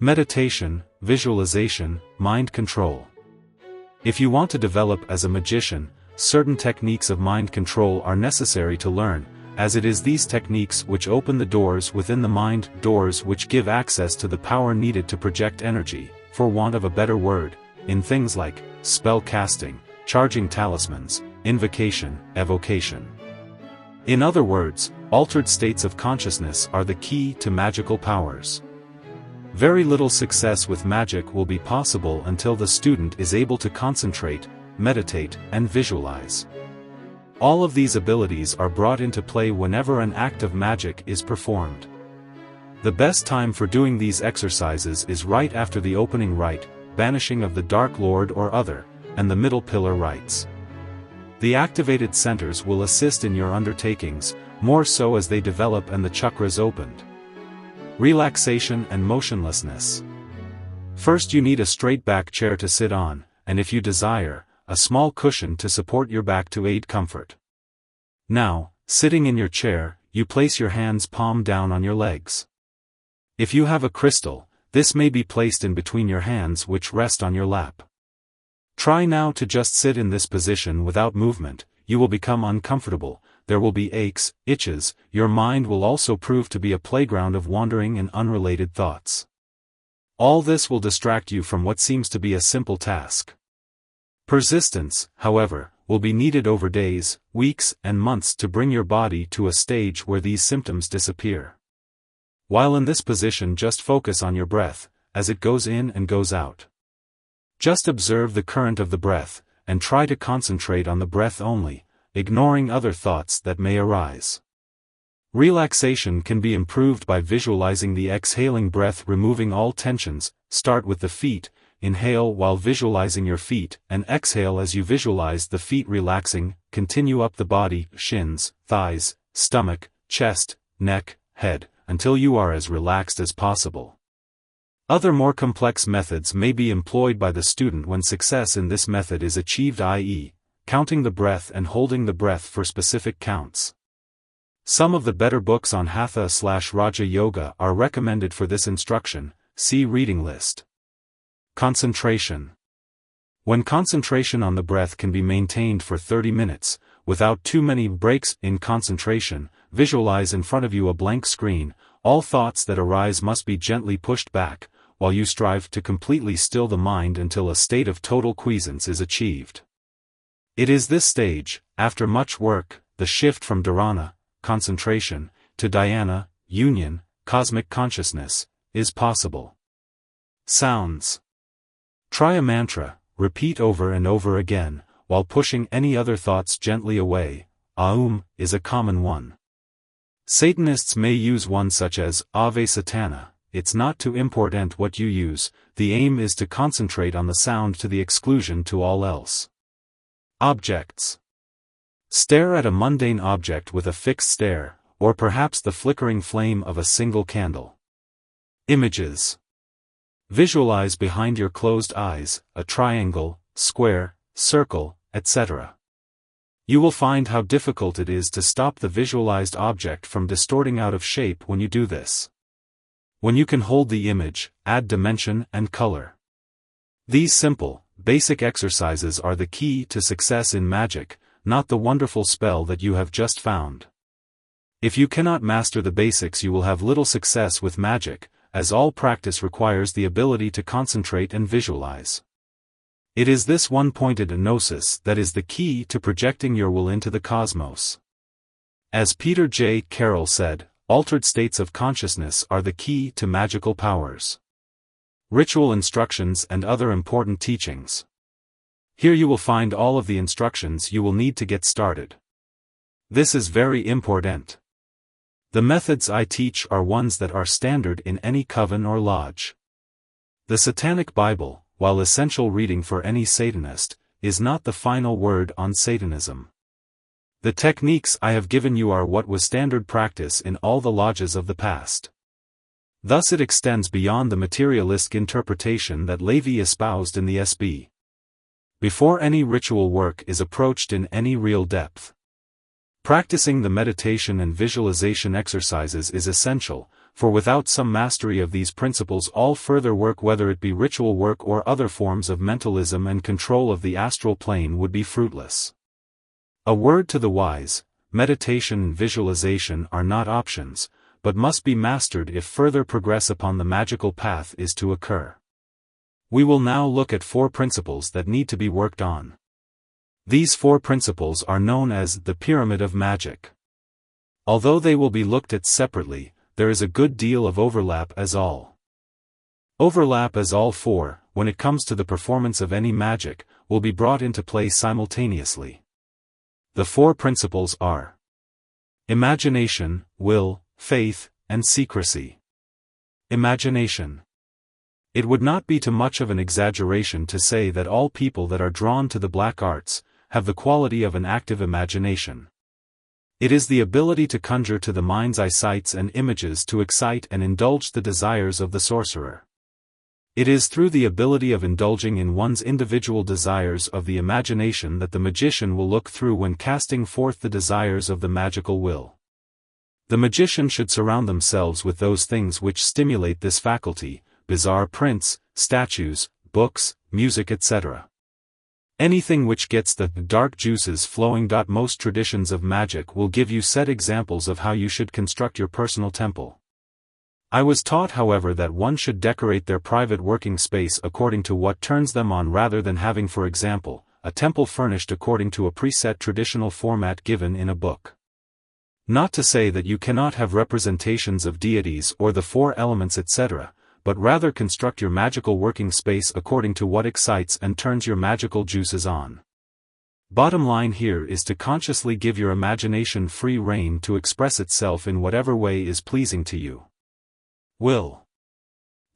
Meditation, visualization, mind control. If you want to develop as a magician, certain techniques of mind control are necessary to learn, as it is these techniques which open the doors within the mind, doors which give access to the power needed to project energy, for want of a better word, in things like spell casting, charging talismans, invocation, evocation. In other words, altered states of consciousness are the key to magical powers. Very little success with magic will be possible until the student is able to concentrate, meditate, and visualize. All of these abilities are brought into play whenever an act of magic is performed. The best time for doing these exercises is right after the opening rite, Banishing of the Dark Lord or other, and the middle pillar rites. The activated centers will assist in your undertakings, more so as they develop and the chakras opened. Relaxation and motionlessness. First you need a straight back chair to sit on, and if you desire, a small cushion to support your back to aid comfort. Now, sitting in your chair, you place your hands palm down on your legs. If you have a crystal, this may be placed in between your hands which rest on your lap. Try now to just sit in this position without movement. You will become uncomfortable, there will be aches, itches, your mind will also prove to be a playground of wandering and unrelated thoughts. All this will distract you from what seems to be a simple task. Persistence, however, will be needed over days, weeks, and months to bring your body to a stage where these symptoms disappear. While in this position, just focus on your breath, as it goes in and goes out. Just observe the current of the breath, and try to concentrate on the breath only, ignoring other thoughts that may arise. Relaxation can be improved by visualizing the exhaling breath, removing all tensions. Start with the feet, inhale while visualizing your feet, and exhale as you visualize the feet relaxing. Continue up the body, shins, thighs, stomach, chest, neck, head, until you are as relaxed as possible. Other more complex methods may be employed by the student when success in this method is achieved, i.e., counting the breath and holding the breath for specific counts. Some of the better books on Hatha/Raja Yoga are recommended for this instruction, see reading list. Concentration. When concentration on the breath can be maintained for 30 minutes, without too many breaks in concentration, visualize in front of you a blank screen. All thoughts that arise must be gently pushed back, while you strive to completely still the mind until a state of total quiescence is achieved. It is this stage, after much work, the shift from dharana, concentration, to dhyana, union, cosmic consciousness, is possible. Sounds. Try a mantra, repeat over and over again, while pushing any other thoughts gently away. Aum is a common one. Satanists may use one such as Ave Satana. It's not too important what you use, the aim is to concentrate on the sound to the exclusion to all else. Objects. Stare at a mundane object with a fixed stare, or perhaps the flickering flame of a single candle. Images. Visualize behind your closed eyes, a triangle, square, circle, etc. You will find how difficult it is to stop the visualized object from distorting out of shape when you do this. When you can hold the image, add dimension and color. These simple, basic exercises are the key to success in magic, not the wonderful spell that you have just found. If you cannot master the basics, you will have little success with magic, as all practice requires the ability to concentrate and visualize. It is this one-pointed gnosis that is the key to projecting your will into the cosmos. As Peter J. Carroll said, altered states of consciousness are the key to magical powers. Ritual instructions and other important teachings. Here you will find all of the instructions you will need to get started. This is very important. The methods I teach are ones that are standard in any coven or lodge. The Satanic Bible, while essential reading for any Satanist, is not the final word on Satanism. The techniques I have given you are what was standard practice in all the lodges of the past. Thus it extends beyond the materialistic interpretation that Levi espoused in the SB. Before any ritual work is approached in any real depth. Practicing the meditation and visualization exercises is essential, for without some mastery of these principles all further work, whether it be ritual work or other forms of mentalism and control of the astral plane, would be fruitless. A word to the wise: meditation and visualization are not options, but must be mastered if further progress upon the magical path is to occur. We will now look at 4 principles that need to be worked on. These 4 principles are known as the Pyramid of Magic. Although they will be looked at separately, there is a good deal of overlap as all 4, when it comes to the performance of any magic, will be brought into play simultaneously. The 4 principles are imagination, will, faith, and secrecy. Imagination. It would not be too much of an exaggeration to say that all people that are drawn to the black arts have the quality of an active imagination. It is the ability to conjure to the mind's eye sights and images to excite and indulge the desires of the sorcerer. It is through the ability of indulging in one's individual desires of the imagination that the magician will look through when casting forth the desires of the magical will. The magician should surround themselves with those things which stimulate this faculty: bizarre prints, statues, books, music, etc. Anything which gets the dark juices flowing. Most traditions of magic will give you set examples of how you should construct your personal temple. I was taught, however, that one should decorate their private working space according to what turns them on, rather than having, for example, a temple furnished according to a preset traditional format given in a book. Not to say that you cannot have representations of deities or the 4 elements, etc., but rather construct your magical working space according to what excites and turns your magical juices on. Bottom line here is to consciously give your imagination free rein to express itself in whatever way is pleasing to you. Will.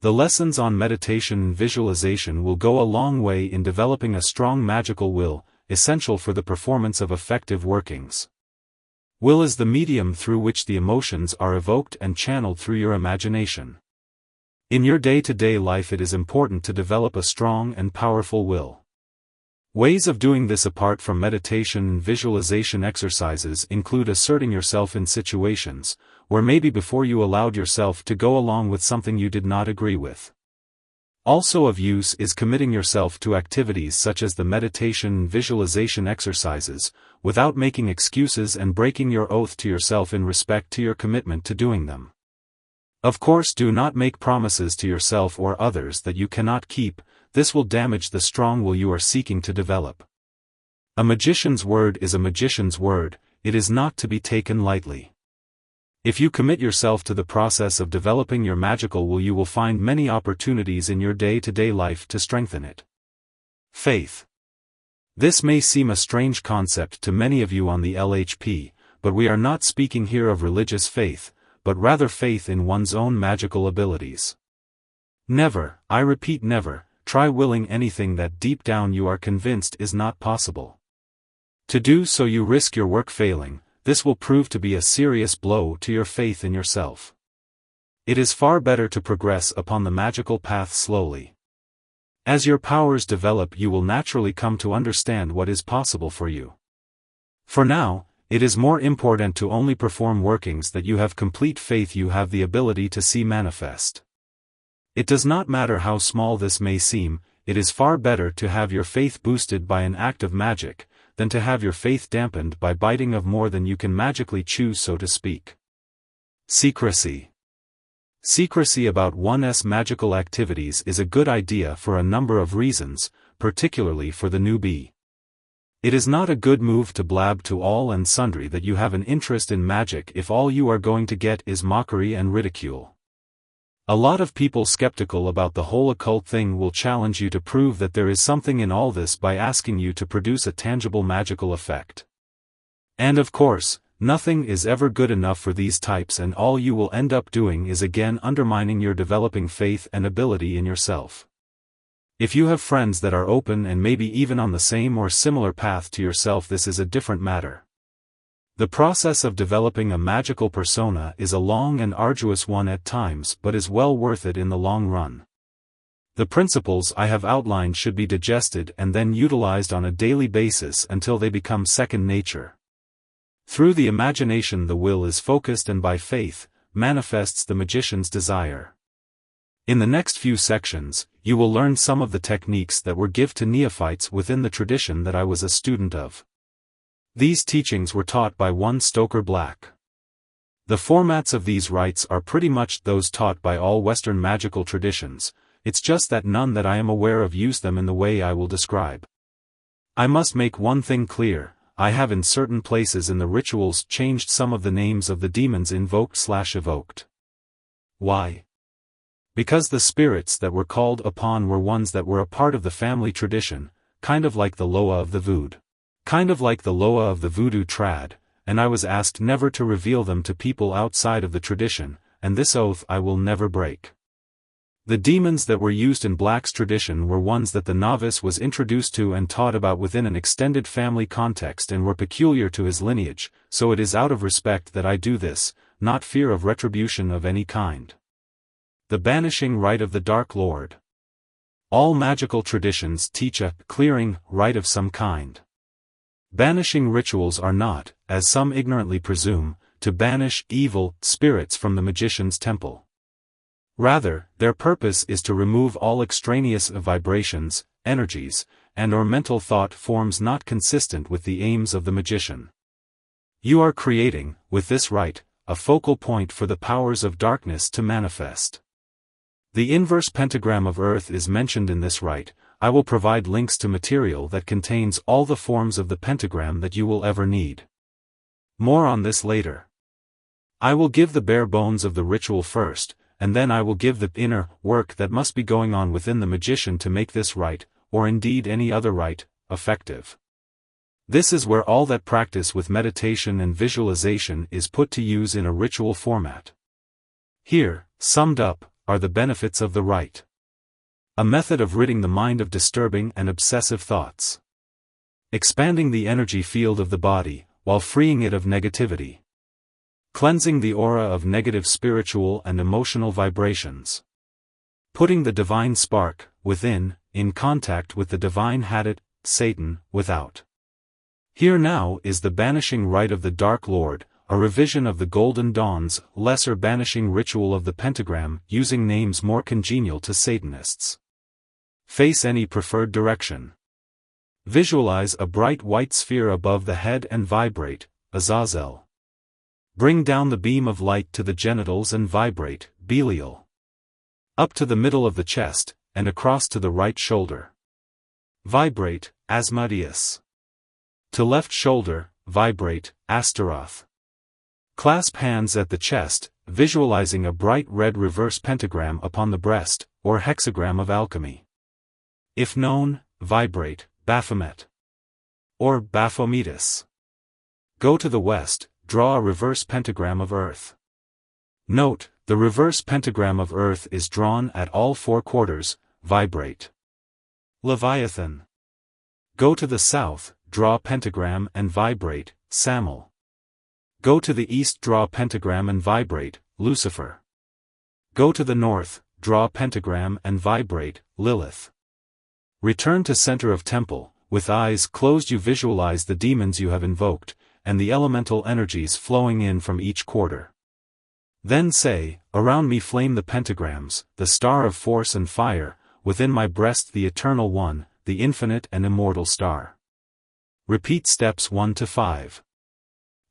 The lessons on meditation and visualization will go a long way in developing a strong magical will, essential for the performance of effective workings. Will is the medium through which the emotions are evoked and channeled through your imagination. In your day-to-day life it is important to develop a strong and powerful will. Ways of doing this apart from meditation and visualization exercises include asserting yourself in situations where maybe before you allowed yourself to go along with something you did not agree with. Also of use is committing yourself to activities such as the meditation and visualization exercises, without making excuses and breaking your oath to yourself in respect to your commitment to doing them. Of course, do not make promises to yourself or others that you cannot keep. This will damage the strong will you are seeking to develop. A magician's word is a magician's word, it is not to be taken lightly. If you commit yourself to the process of developing your magical will, you will find many opportunities in your day-to-day life to strengthen it. Faith. This may seem a strange concept to many of you on the LHP, but we are not speaking here of religious faith, but rather faith in one's own magical abilities. Never, I repeat never, try willing anything that deep down you are convinced is not possible. To do so you risk your work failing. This will prove to be a serious blow to your faith in yourself. It is far better to progress upon the magical path slowly. As your powers develop, you will naturally come to understand what is possible for you. For now, it is more important to only perform workings that you have complete faith you have the ability to see manifest. It does not matter how small this may seem, it is far better to have your faith boosted by an act of magic, than to have your faith dampened by biting of more than you can magically choose, so to speak. Secrecy. Secrecy about one's magical activities is a good idea for a number of reasons, particularly for the newbie. It is not a good move to blab to all and sundry that you have an interest in magic if all you are going to get is mockery and ridicule. A lot of people skeptical about the whole occult thing will challenge you to prove that there is something in all this by asking you to produce a tangible magical effect. And of course, nothing is ever good enough for these types, and all you will end up doing is again undermining your developing faith and ability in yourself. If you have friends that are open and maybe even on the same or similar path to yourself, this is a different matter. The process of developing a magical persona is a long and arduous one at times, but is well worth it in the long run. The principles I have outlined should be digested and then utilized on a daily basis until they become second nature. Through the imagination the will is focused, and by faith, manifests the magician's desire. In the next few sections, you will learn some of the techniques that were given to neophytes within the tradition that I was a student of. These teachings were taught by one Stoker Black. The formats of these rites are pretty much those taught by all Western magical traditions, it's just that none that I am aware of use them in the way I will describe. I must make one thing clear, I have in certain places in the rituals changed some of the names of the demons invoked/evoked. Why? Because the spirits that were called upon were ones that were a part of the family tradition, kind of like the Loa of the Voodoo. Kind of like the Loa of the Voodoo trad, and I was asked never to reveal them to people outside of the tradition, and this oath I will never break. The demons that were used in Black's tradition were ones that the novice was introduced to and taught about within an extended family context and were peculiar to his lineage, so it is out of respect that I do this, not fear of retribution of any kind. The Banishing Rite of the Dark Lord. All magical traditions teach a clearing rite of some kind. Banishing rituals are not, as some ignorantly presume, to banish evil spirits from the magician's temple. Rather, their purpose is to remove all extraneous vibrations, energies, and/or mental thought forms not consistent with the aims of the magician. You are creating, with this rite, a focal point for the powers of darkness to manifest. The inverse pentagram of Earth is mentioned in this rite. I will provide links to material that contains all the forms of the pentagram that you will ever need. More on this later. I will give the bare bones of the ritual first, and then I will give the inner work that must be going on within the magician to make this rite, or indeed any other rite, effective. This is where all that practice with meditation and visualization is put to use in a ritual format. Here, summed up, are the benefits of the rite. A method of ridding the mind of disturbing and obsessive thoughts. Expanding the energy field of the body, while freeing it of negativity. Cleansing the aura of negative spiritual and emotional vibrations. Putting the divine spark, within, in contact with the divine hadit, Satan, without. Here now is the Banishing Rite of the Dark Lord, a revision of the Golden Dawn's lesser banishing ritual of the pentagram using names more congenial to Satanists. Face any preferred direction. Visualize a bright white sphere above the head and vibrate, Azazel. Bring down the beam of light to the genitals and vibrate, Belial. Up to the middle of the chest, and across to the right shoulder. Vibrate, Asmodeus. To left shoulder, vibrate, Astaroth. Clasp hands at the chest, visualizing a bright red reverse pentagram upon the breast, or hexagram of alchemy. If known, vibrate, Baphomet. Or Baphometus. Go to the west, draw a reverse pentagram of Earth. Note, the reverse pentagram of Earth is drawn at all four quarters, vibrate. Leviathan. Go to the south, draw pentagram and vibrate, Samael. Go to the east, draw pentagram and vibrate, Lucifer. Go to the north, draw pentagram and vibrate, Lilith. Return to center of temple, with eyes closed you visualize the demons you have invoked, and the elemental energies flowing in from each quarter. Then say, around me flame the pentagrams, the star of force and fire, within my breast the eternal one, the infinite and immortal star. Repeat steps 1 to 5.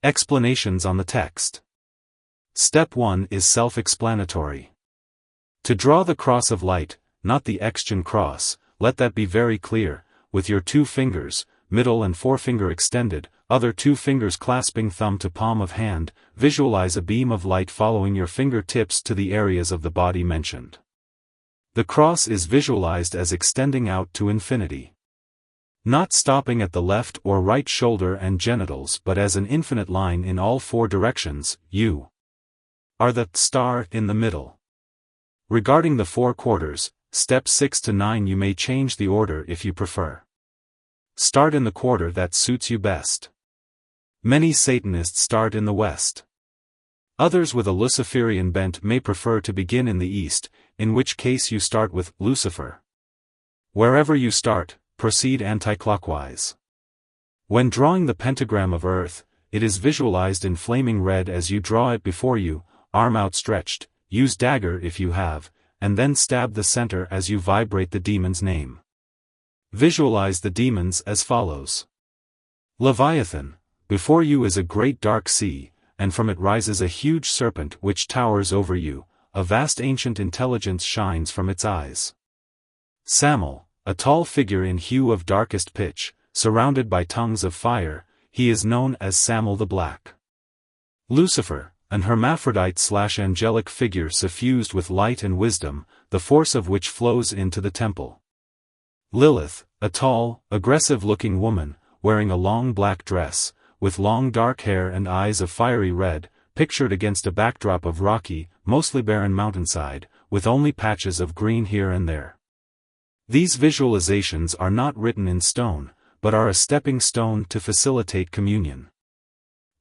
Explanations on the text. Step 1 is self-explanatory. To draw the cross of light, not the Xgen cross, let that be very clear, with your 2 fingers, middle and forefinger extended, other 2 fingers clasping thumb to palm of hand, visualize a beam of light following your fingertips to the areas of the body mentioned. The cross is visualized as extending out to infinity. Not stopping at the left or right shoulder and genitals but as an infinite line in all 4 directions. You are the star in the middle. Regarding the 4 quarters, steps 6 to 9 you may change the order if you prefer. Start in the quarter that suits you best. Many Satanists start in the west. Others with a Luciferian bent may prefer to begin in the east, in which case you start with Lucifer. Wherever you start, proceed anticlockwise. When drawing the pentagram of Earth, it is visualized in flaming red as you draw it before you, arm outstretched, use dagger if you have, and then stab the center as you vibrate the demon's name. Visualize the demons as follows. Leviathan, before you is a great dark sea, and from it rises a huge serpent which towers over you, a vast ancient intelligence shines from its eyes. Samel, a tall figure in hue of darkest pitch, surrounded by tongues of fire, he is known as Samel the Black. Lucifer, an hermaphrodite/angelic figure suffused with light and wisdom, the force of which flows into the temple. Lilith, a tall, aggressive-looking woman, wearing a long black dress, with long dark hair and eyes of fiery red, pictured against a backdrop of rocky, mostly barren mountainside, with only patches of green here and there. These visualizations are not written in stone, but are a stepping stone to facilitate communion.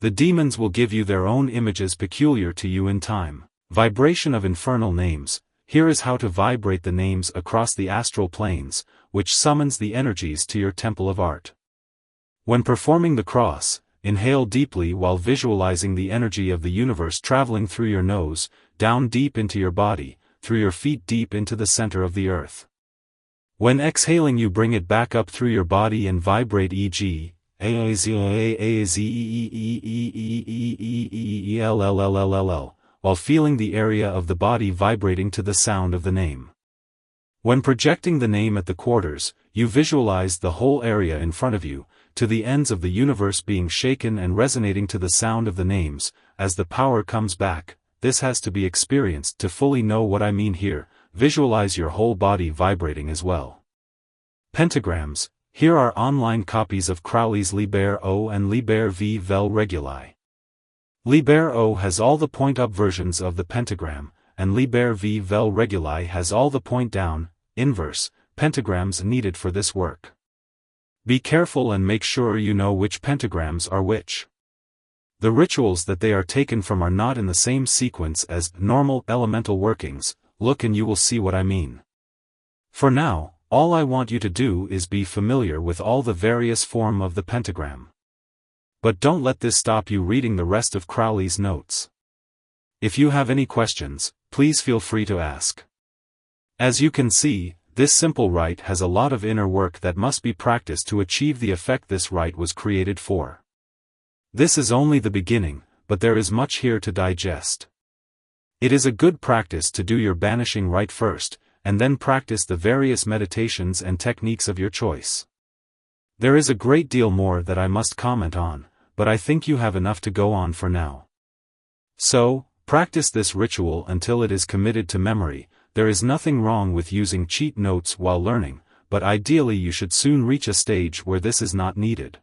The demons will give you their own images peculiar to you in time. Vibration of infernal names. Here is how to vibrate the names across the astral planes, which summons the energies to your temple of art. When performing the cross, inhale deeply while visualizing the energy of the universe traveling through your nose, down deep into your body, through your feet deep into the center of the earth. When exhaling you bring it back up through your body and vibrate e.g. while feeling the area of the body vibrating to the sound of the name. When projecting the name at the quarters, you visualize the whole area in front of you, to the ends of the universe being shaken and resonating to the sound of the names. As the power comes back, this has to be experienced to fully know what I mean here. Visualize your whole body vibrating as well. Pentagrams. Here are online copies of Crowley's Liber O and Liber V Vel Reguli. Liber O has all the point-up versions of the pentagram, and Liber V Vel Reguli has all the point-down, inverse, pentagrams needed for this work. Be careful and make sure you know which pentagrams are which. The rituals that they are taken from are not in the same sequence as normal elemental workings. Look and you will see what I mean. For now, all I want you to do is be familiar with all the various form of the pentagram. But don't let this stop you reading the rest of Crowley's notes. If you have any questions, please feel free to ask. As you can see, this simple rite has a lot of inner work that must be practiced to achieve the effect this rite was created for. This is only the beginning, but there is much here to digest. It is a good practice to do your banishing rite first, and then practice the various meditations and techniques of your choice. There is a great deal more that I must comment on, but I think you have enough to go on for now. So, practice this ritual until it is committed to memory. There is nothing wrong with using cheat notes while learning, but ideally you should soon reach a stage where this is not needed.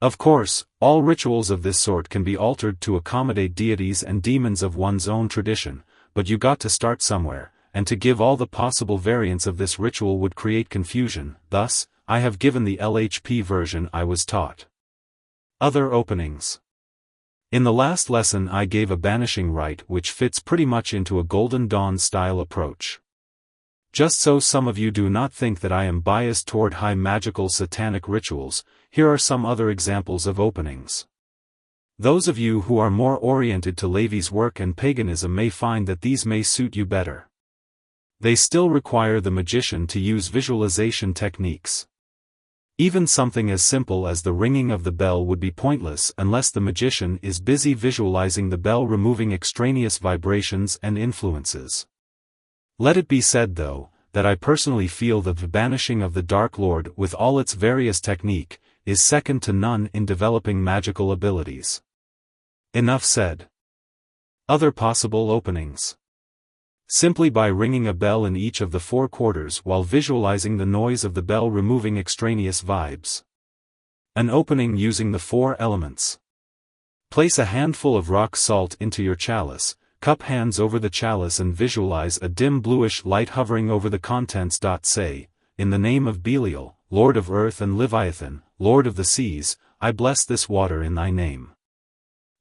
Of course, all rituals of this sort can be altered to accommodate deities and demons of one's own tradition, but you got to start somewhere, and to give all the possible variants of this ritual would create confusion. Thus, I have given the LHP version I was taught. Other openings. In the last lesson I gave a banishing rite which fits pretty much into a Golden Dawn style approach. Just so some of you do not think that I am biased toward high magical satanic rituals, here are some other examples of openings. Those of you who are more oriented to Levi's work and paganism may find that these may suit you better. They still require the magician to use visualization techniques. Even something as simple as the ringing of the bell would be pointless unless the magician is busy visualizing the bell removing extraneous vibrations and influences. Let it be said though, that I personally feel that the banishing of the Dark Lord with all its various technique, is second to none in developing magical abilities. Enough said. Other possible openings. Simply by ringing a bell in each of the 4 quarters while visualizing the noise of the bell removing extraneous vibes. An opening using the 4 elements. Place a handful of rock salt into your chalice, cup hands over the chalice and visualize a dim bluish light hovering over the contents. Say, in the name of Belial, Lord of Earth and Leviathan, Lord of the Seas, I bless this water in thy name.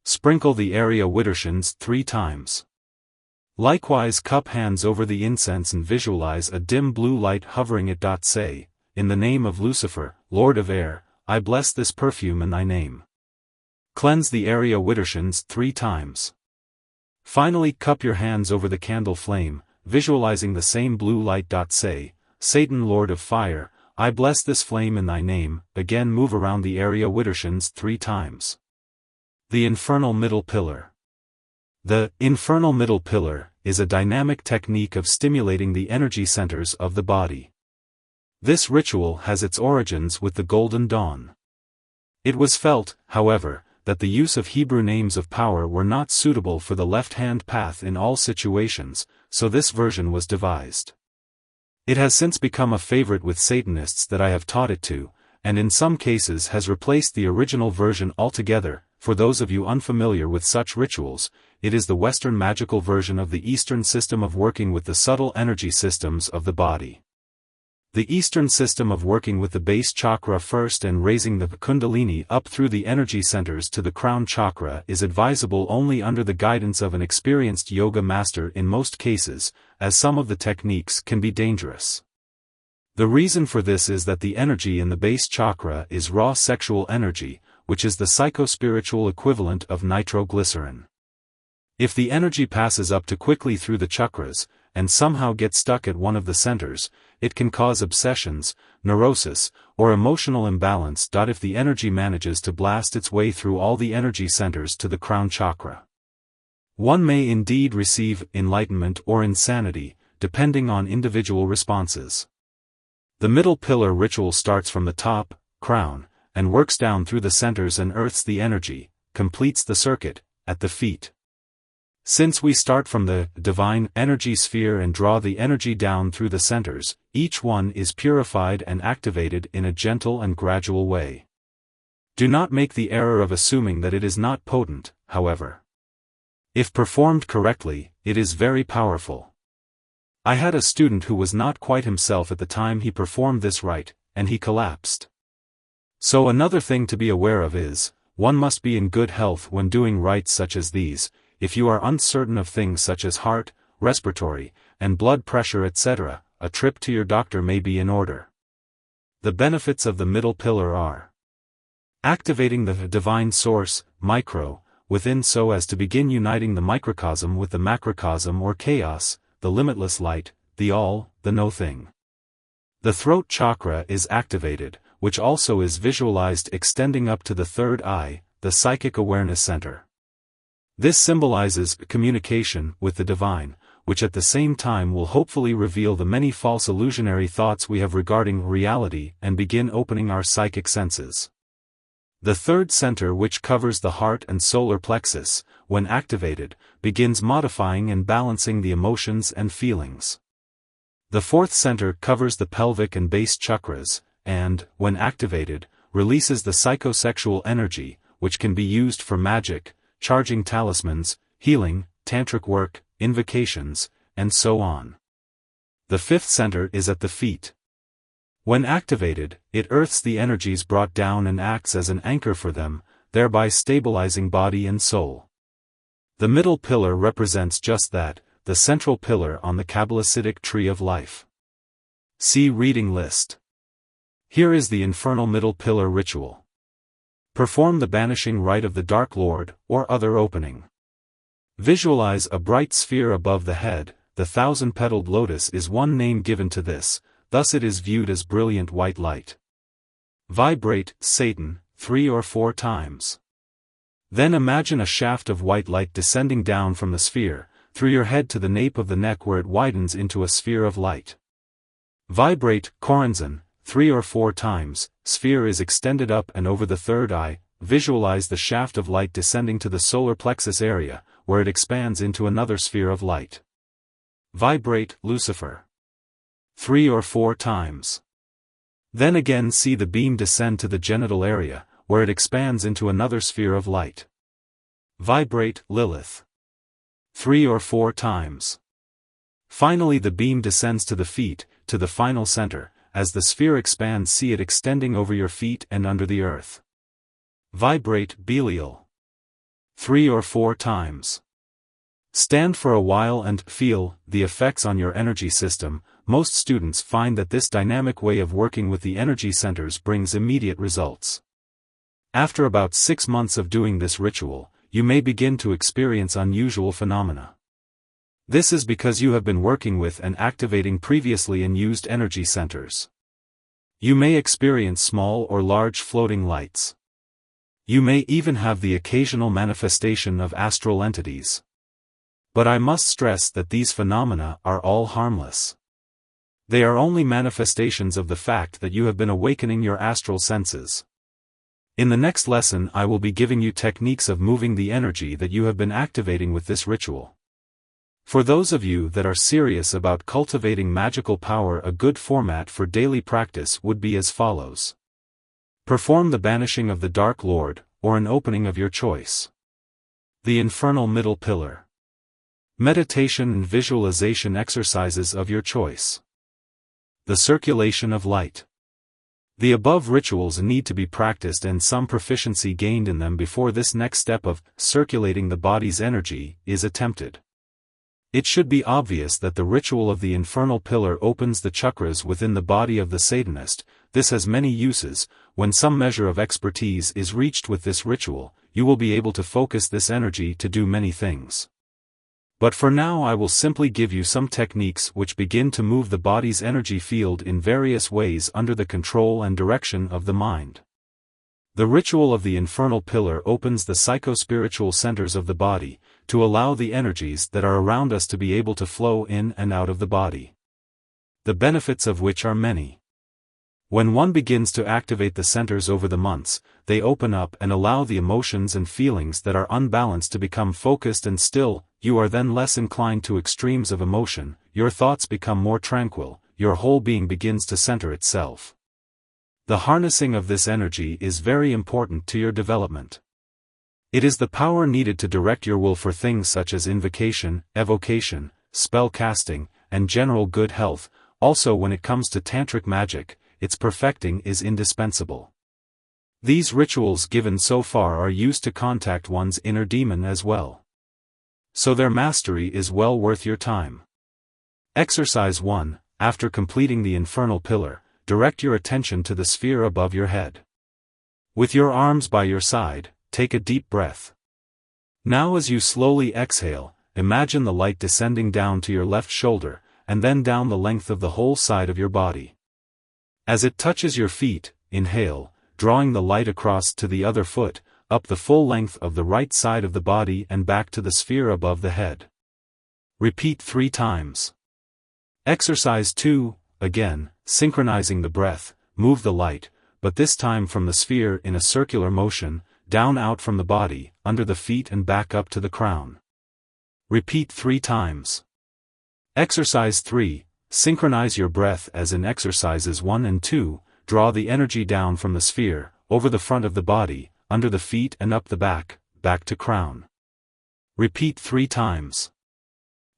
Sprinkle the area Widdershins 3 times. Likewise cup hands over the incense and visualize a dim blue light hovering it. Say, in the name of Lucifer, Lord of Air, I bless this perfume in thy name. Cleanse the area Widdershins 3 times. Finally, cup your hands over the candle flame, visualizing the same blue light. Say, Satan, Lord of Fire, I bless this flame in thy name. Again, move around the area Widdershins 3 times. The infernal middle pillar. The infernal middle pillar is a dynamic technique of stimulating the energy centers of the body. This ritual has its origins with the Golden Dawn. It was felt, however, that the use of Hebrew names of power were not suitable for the left-hand path in all situations, so this version was devised. It has since become a favorite with Satanists that I have taught it to, and in some cases has replaced the original version altogether. For those of you unfamiliar with such rituals, it is the Western magical version of the Eastern system of working with the subtle energy systems of the body. The Eastern system of working with the base chakra first and raising the kundalini up through the energy centers to the crown chakra is advisable only under the guidance of an experienced yoga master in most cases, as some of the techniques can be dangerous. The reason for this is that the energy in the base chakra is raw sexual energy, which is the psychospiritual equivalent of nitroglycerin. If the energy passes up too quickly through the chakras, and somehow gets stuck at one of the centers, it can cause obsessions, neurosis, or emotional imbalance. If the energy manages to blast its way through all the energy centers to the crown chakra, one may indeed receive enlightenment or insanity, depending on individual responses. The middle pillar ritual starts from the top, crown, and works down through the centers and earths the energy, completes the circuit, at the feet. Since we start from the divine energy sphere and draw the energy down through the centers, each one is purified and activated in a gentle and gradual way. Do not make the error of assuming that it is not potent, however. If performed correctly, it is very powerful. I had a student who was not quite himself at the time he performed this rite, and he collapsed. So another thing to be aware of is, one must be in good health when doing rites such as these. If you are uncertain of things such as heart, respiratory, and blood pressure etc., a trip to your doctor may be in order. The benefits of the middle pillar are activating the divine source, micro, within so as to begin uniting the microcosm with the macrocosm or chaos, the limitless light, the all, the no thing. The throat chakra is activated, which also is visualized extending up to the third eye, the psychic awareness center. This symbolizes communication with the divine, which at the same time will hopefully reveal the many false illusionary thoughts we have regarding reality and begin opening our psychic senses. The third center, which covers the heart and solar plexus, when activated, begins modifying and balancing the emotions and feelings. The fourth center covers the pelvic and base chakras, and, when activated, releases the psychosexual energy, which can be used for magic, charging talismans, healing, tantric work, invocations, and so on. The fifth center is at the feet. When activated, it earths the energies brought down and acts as an anchor for them, thereby stabilizing body and soul. The middle pillar represents just that, the central pillar on the Kabbalistic tree of life. See reading list. Here is the infernal middle pillar ritual. Perform the banishing rite of the Dark Lord, or other opening. Visualize a bright sphere above the head. The 1,000-petaled lotus is one name given to this, thus it is viewed as brilliant white light. Vibrate, Satan, 3 or 4 times. Then imagine a shaft of white light descending down from the sphere, through your head to the nape of the neck where it widens into a sphere of light. Vibrate, Coranzan, 3 or 4 times, sphere is extended up and over the third eye. Visualize the shaft of light descending to the solar plexus area, where it expands into another sphere of light. Vibrate, Lucifer, 3 or 4 times. Then again see the beam descend to the genital area, where it expands into another sphere of light. Vibrate, Lilith, 3 or 4 times. Finally the beam descends to the feet, to the final center. As the sphere expands, see it extending over your feet and under the earth. Vibrate, Belial, 3 or 4 times. Stand for a while and feel the effects on your energy system. Most students find that this dynamic way of working with the energy centers brings immediate results. After about 6 months of doing this ritual, you may begin to experience unusual phenomena. This is because you have been working with and activating previously unused energy centers. You may experience small or large floating lights. You may even have the occasional manifestation of astral entities. But I must stress that these phenomena are all harmless. They are only manifestations of the fact that you have been awakening your astral senses. In the next lesson I will be giving you techniques of moving the energy that you have been activating with this ritual. For those of you that are serious about cultivating magical power, a good format for daily practice would be as follows. Perform the Banishing of the Dark Lord, or an opening of your choice. The Infernal Middle Pillar. Meditation and visualization exercises of your choice. The Circulation of Light. The above rituals need to be practiced and some proficiency gained in them before this next step of circulating the body's energy is attempted. It should be obvious that the ritual of the infernal pillar opens the chakras within the body of the Satanist. This has many uses. When some measure of expertise is reached with this ritual, you will be able to focus this energy to do many things. But for now I will simply give you some techniques which begin to move the body's energy field in various ways under the control and direction of the mind. The ritual of the infernal pillar opens the psycho-spiritual centers of the body, to allow the energies that are around us to be able to flow in and out of the body. The benefits of which are many. When one begins to activate the centers over the months, they open up and allow the emotions and feelings that are unbalanced to become focused and still. You are then less inclined to extremes of emotion, your thoughts become more tranquil, your whole being begins to center itself. The harnessing of this energy is very important to your development. It is the power needed to direct your will for things such as invocation, evocation, spell casting, and general good health. Also when it comes to tantric magic, its perfecting is indispensable. These rituals given so far are used to contact one's inner demon as well. So their mastery is well worth your time. Exercise 1. After completing the infernal pillar, direct your attention to the sphere above your head. With your arms by your side, take a deep breath. Now as you slowly exhale, imagine the light descending down to your left shoulder, and then down the length of the whole side of your body. As it touches your feet, inhale, drawing the light across to the other foot, up the full length of the right side of the body and back to the sphere above the head. Repeat 3 times. Exercise 2, again, synchronizing the breath, move the light, but this time from the sphere in a circular motion, down out from the body, under the feet and back up to the crown. Repeat 3 times. Exercise 3, synchronize your breath as in exercises 1 and 2, draw the energy down from the sphere, over the front of the body, under the feet and up the back, back to crown. Repeat 3 times.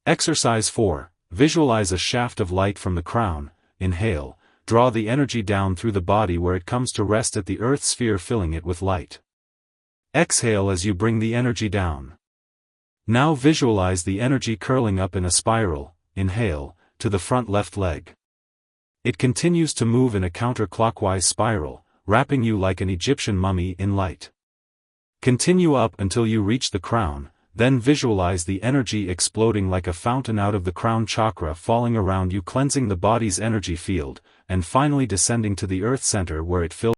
Exercise 4, visualize a shaft of light from the crown, inhale, draw the energy down through the body where it comes to rest at the earth sphere filling it with light. Exhale as you bring the energy down. Now visualize the energy curling up in a spiral, inhale, to the front left leg. It continues to move in a counterclockwise spiral, wrapping you like an Egyptian mummy in light. Continue up until you reach the crown, then visualize the energy exploding like a fountain out of the crown chakra falling around you, cleansing the body's energy field, and finally descending to the earth center where it fills